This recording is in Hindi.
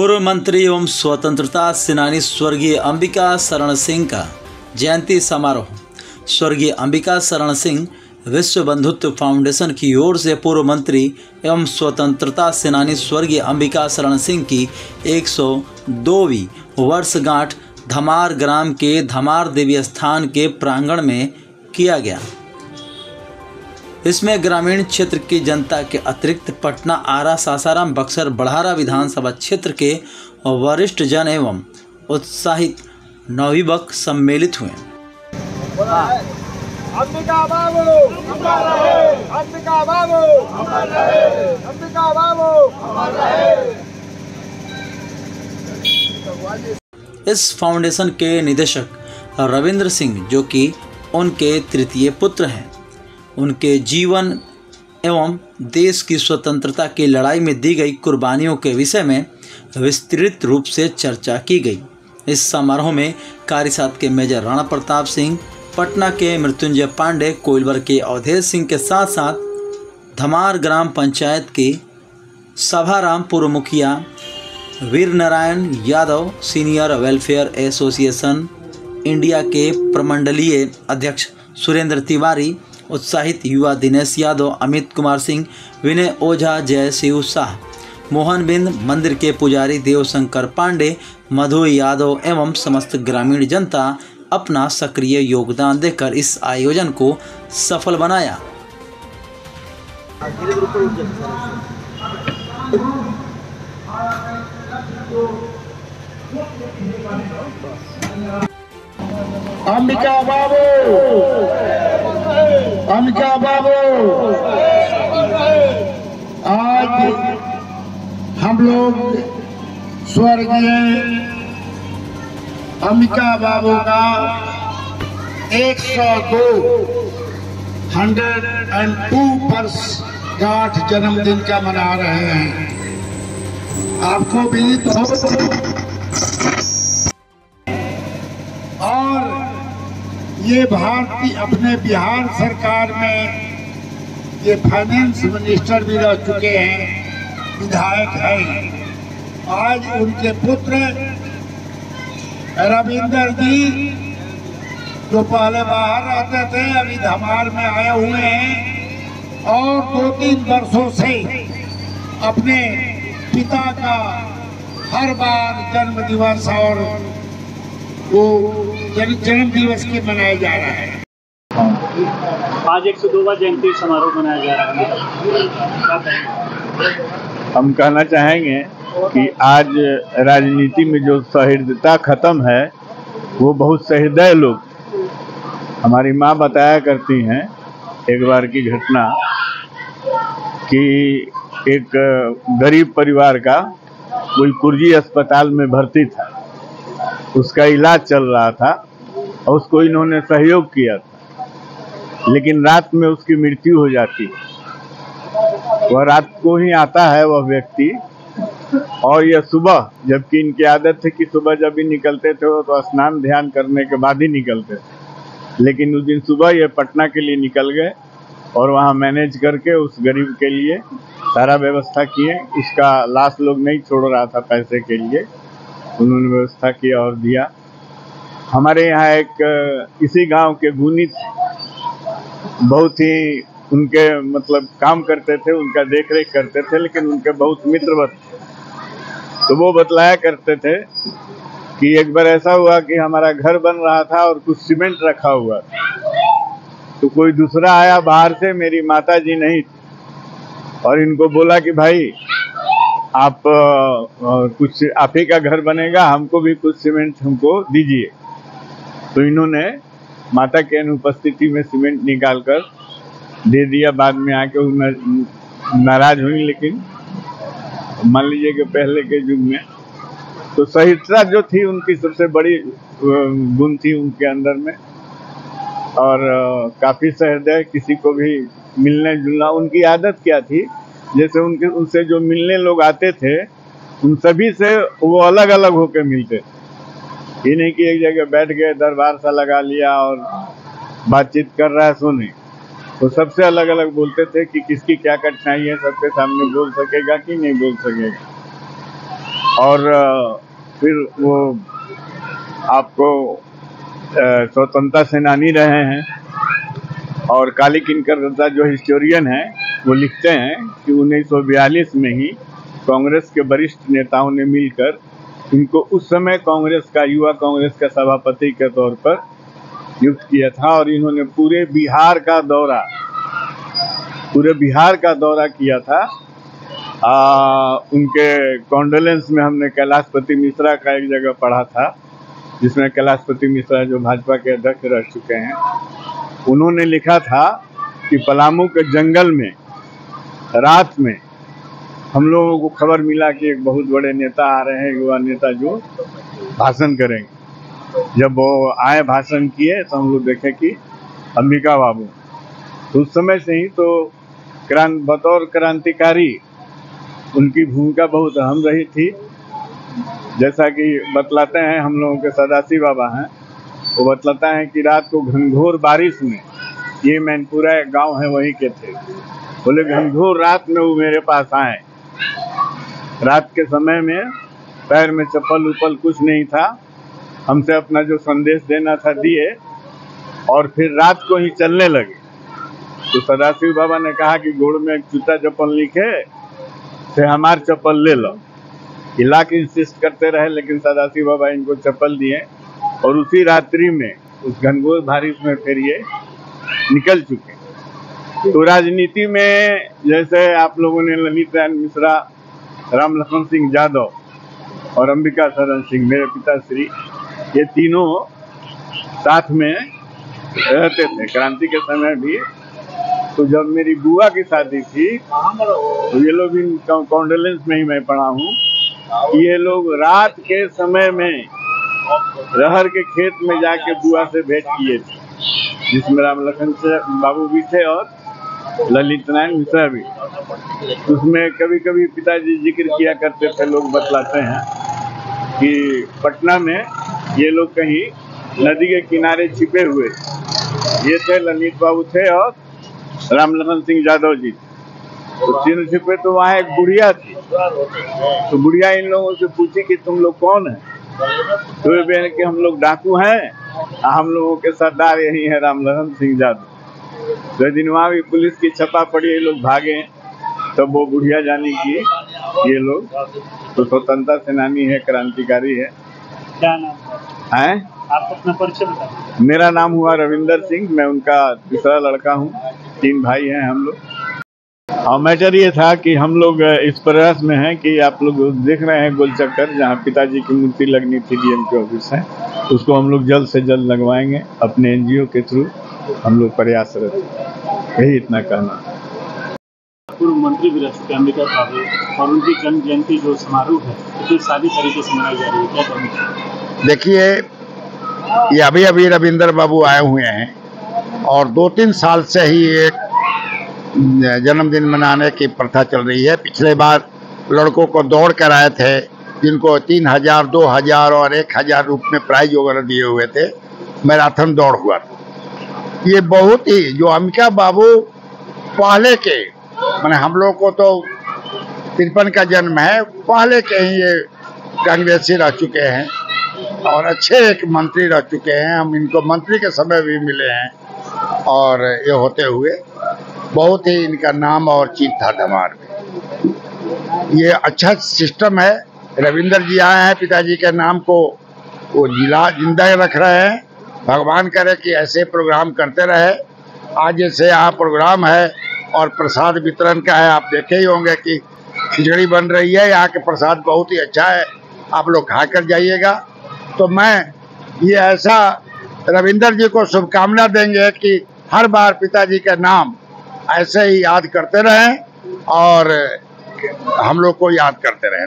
पूर्व मंत्री एवं स्वतंत्रता सेनानी स्वर्गीय अंबिका शरण सिंह का जयंती समारोह। स्वर्गीय अंबिका शरण सिंह विश्व बंधुत्व फाउंडेशन की ओर से पूर्व मंत्री एवं स्वतंत्रता सेनानी स्वर्गीय अंबिका शरण सिंह की 102वीं वर्षगांठ धमार ग्राम के धमार देवी स्थान के प्रांगण में किया गया। इसमें ग्रामीण क्षेत्र की जनता के अतिरिक्त पटना, आरा, सासाराम, बक्सर, बड़हारा विधानसभा क्षेत्र के वरिष्ठ जन एवं उत्साहित नवयुवक सम्मिलित हुए। अंबिका बाबू अमर रहे, अंबिका बाबू अमर रहे, अंबिका बाबू अमर रहे। इस फाउंडेशन के निदेशक रविंद्र सिंह, जो कि उनके तृतीय पुत्र हैं, उनके जीवन एवं देश की स्वतंत्रता की लड़ाई में दी गई कुर्बानियों के विषय में विस्तृत रूप से चर्चा की गई। इस समारोह में कार्यसाध के मेजर राणा प्रताप सिंह, पटना के मृत्युंजय पांडे, कोइलवर के अवधेश सिंह के साथ साथ धमार ग्राम पंचायत के सभाराम पूर्व मुखिया, Veer Narayan Yadav, senior welfare association India के प्रमंडलीय अध्यक्ष सुरेंद्र तिवारी, उत्साहित युवा दिनेश यादव, अमित कुमार सिंह, विनय ओझा, जय शिव शाह, मोहन बिंद, मंदिर के पुजारी देवशंकर पांडे, मधु यादव एवं समस्त ग्रामीण जनता अपना सक्रिय योगदान देकर इस आयोजन को सफल बनाया। अंबिका बाबू, अंबिका बाबू, आज हम लोग स्वर्गीय अंबिका बाबू का 102 वर्षगांठ जन्मदिन का मना रहे हैं। आपको भी तो और ये भारतीय अपने बिहार सरकार में ये फाइनेंस मिनिस्टर भी रह चुके हैं, विधायक हैं। आज उनके पुत्र रविंदर जी, जो पहले बाहर रहते थे, अभी धमार में आए हुए हैं और 2-3 वर्षों से अपने पिता का हर बार जन्म दिवस और वो जन्म दिवस के मनाया जा रहा है। आज 102वां जयंती समारोह मनाया जा रहा है। हम कहना चाहेंगे कि आज राजनीति में जो सहृदयता खत्म है, वो बहुत सहृदय लोग, हमारी माँ बताया करती हैं एक बार की घटना कि एक गरीब परिवार का कोई कुर्जी अस्पताल में भर्ती था, उसका इलाज चल रहा था और उसको इन्होंने सहयोग किया था, लेकिन रात में उसकी मृत्यु हो जाती। वह रात को ही आता है वह व्यक्ति, और यह सुबह, जबकि इनकी आदत थी कि सुबह जब भी निकलते थे तो स्नान ध्यान करने के बाद ही निकलते थे, लेकिन उस दिन सुबह ये पटना के लिए निकल गए और वहाँ मैनेज करके उस गरीब के लिए सारा व्यवस्था किए। उसका लाश लोग नहीं छोड़ रहा था पैसे के लिए, उन्होंने व्यवस्था किया और दिया। हमारे यहाँ एक इसी गांव के गुनी बहुत ही उनके मतलब काम करते थे, उनका देख रेख करते थे, लेकिन उनके बहुत मित्रवत थे। तो वो बतलाया करते थे कि एक बार ऐसा हुआ कि हमारा घर बन रहा था और कुछ सीमेंट रखा हुआ था, तो कोई दूसरा आया बाहर से, मेरी माता जी नहीं थी, और इनको बोला कि भाई आप कुछ आप ही का घर बनेगा, हमको भी कुछ सीमेंट हमको दीजिए। तो इन्होंने माता के अनुपस्थिति में सीमेंट निकालकर दे दिया। बाद में आके नाराज हुई, लेकिन मान लीजिए कि पहले के युग में तो सहिष्णुता जो थी उनकी सबसे बड़ी गुण थी उनके अंदर में, और काफ़ी सहृदय, किसी को भी मिलने जुलना उनकी आदत क्या थी। जैसे उनसे जो मिलने लोग आते थे, उन सभी से वो अलग अलग होकर मिलते थे। ये नहीं कि एक जगह बैठ गए, दरबार सा लगा लिया और बातचीत कर रहा है सुने, तो सबसे अलग अलग बोलते थे कि किसकी क्या कठिनाई है, सबके सामने बोल सकेगा कि नहीं बोल सकेगा। और फिर वो आपको स्वतंत्रता सेनानी रहे हैं। और काली किंकर दत्ता जो हिस्टोरियन हैं वो लिखते हैं कि 1942 में ही कांग्रेस के वरिष्ठ नेताओं ने मिलकर इनको उस समय कांग्रेस का युवा कांग्रेस का सभापति के तौर पर नियुक्त किया था और इन्होंने पूरे बिहार का दौरा किया था। उनके कॉन्डोलेंस में हमने कैलाशपति मिश्रा का एक जगह पढ़ा था, जिसमें कैलाशपति मिश्रा जो भाजपा के अध्यक्ष रह चुके हैं, उन्होंने लिखा था कि पलामू के जंगल में रात में हम लोगों को खबर मिला कि एक बहुत बड़े नेता आ रहे हैं, युवा नेता जो भाषण करेंगे। जब वो आए भाषण किए तो हम लोग देखे कि अंबिका बाबू। तो उस समय से ही तो बतौर क्रांतिकारी उनकी भूमिका बहुत अहम रही थी। जैसा कि बतलाते हैं हम लोगों के सदाशिव बाबा हैं, वो बतलाता है कि रात को घनघोर बारिश में, ये मैनपुरा एक गाँव है वहीं के थे, बोले घनघोर रात में वो मेरे पास आए। रात के समय में पैर में चप्पल उप्पल कुछ नहीं था, हमसे अपना जो संदेश देना था दिए और फिर रात को ही चलने लगे। तो सदाशिव बाबा ने कहा कि गोड़ में एक जूता चप्पल लिखे से हमार चप्पल ले लो। इला के इंसिस्ट करते रहे, लेकिन सदाशिव बाबा इनको चप्पल दिए और उसी रात्रि में उस घनघोर बारिश में फिर ये निकल चुके। तो राजनीति में जैसे आप लोगों ने ललित नारायण मिश्रा, राम लखन सिंह यादव और अंबिका शरण सिंह, मेरे पिताश्री, ये तीनों साथ में रहते थे क्रांति के समय भी। तो जब मेरी बुआ की शादी थी तो ये लोग भी कॉन्डोलेंस में ही मैं पढ़ा हूँ, ये लोग रात के समय में रहर के खेत में जाके बुआ से भेंट किए थे, जिसमें राम लखन बाबू भी थे और ललित नारायण मिश्रा भी। उसमें कभी कभी पिताजी जिक्र किया करते थे, लोग बतलाते हैं कि पटना में ये लोग कहीं नदी के किनारे छिपे हुए, ये थे ललित बाबू थे और राम लखन सिंह यादव जी। तो तीनों छिपे, तो वहाँ एक बुढ़िया थी। तो बुढ़िया इन लोगों से पूछी कि तुम लोग कौन है? तो वे बहन कि हम लोग डाकू हैं, हम लोगों के सरदार यही है राम लखन सिंह यादव। तो दिन वहाँ भी पुलिस की छपा पड़ी, ये लोग भागे, तब वो बुढ़िया जानी कि ये लोग तो स्वतंत्रता सेनानी है, क्रांतिकारी है। क्या नाम है? आप अपना परिचय बताएं। मेरा नाम हुआ रविंदर सिंह, मैं उनका तीसरा लड़का हूँ, 3 भाई हैं हम लोग। और मैटर ये था कि हम लोग इस प्रयास में हैं कि आप लोग देख रहे हैं गोल चक्कर जहाँ पिताजी की मूर्ति लगनी थी डीएम के ऑफिस है, उसको हम लोग जल्द से जल्द लगवाएंगे अपने एनजीओ के थ्रू। हम लोग प्रयासरत, यही इतना कहना। पूर्व मंत्री भी रह चुके अंबिका बाबू, और उनकी जन्म जयंती जो समारोह है कितनी सादी तरीके से मनाई जा रही है, क्या कहना? देखिए, ये अभी रविंदर बाबू आए हुए हैं और 2-3 साल से ही एक जन्मदिन मनाने की प्रथा चल रही है। पिछले बार लड़कों को दौड़ कर आए थे, जिनको 3000, 2000 और 1000 रुपये में प्राइज वगैरह दिए हुए थे। मैराथन दौड़ हुआ था। ये बहुत ही, जो अंबिका बाबू पहले के, मैंने हम लोग को तो 53 का जन्म है, पहले के ही ये कांग्रेसी रह चुके हैं और अच्छे एक मंत्री रह चुके हैं। हम इनको मंत्री के समय भी मिले हैं और ये होते हुए बहुत ही इनका नाम और चीज था धमार में। ये अच्छा सिस्टम है। रविंदर जी आए हैं, पिताजी के नाम को वो जिंदा रख रहे हैं। भगवान करे कि ऐसे प्रोग्राम करते रहे। आज जैसे यहाँ प्रोग्राम है और प्रसाद वितरण का है, आप देखे ही होंगे कि खिचड़ी बन रही है। यहाँ के प्रसाद बहुत ही अच्छा है, आप लोग खा कर जाइएगा। तो मैं ये ऐसा रविंदर जी को शुभकामना देंगे कि हर बार पिताजी का नाम ऐसे ही याद करते रहें और हम लोग को याद करते रहें।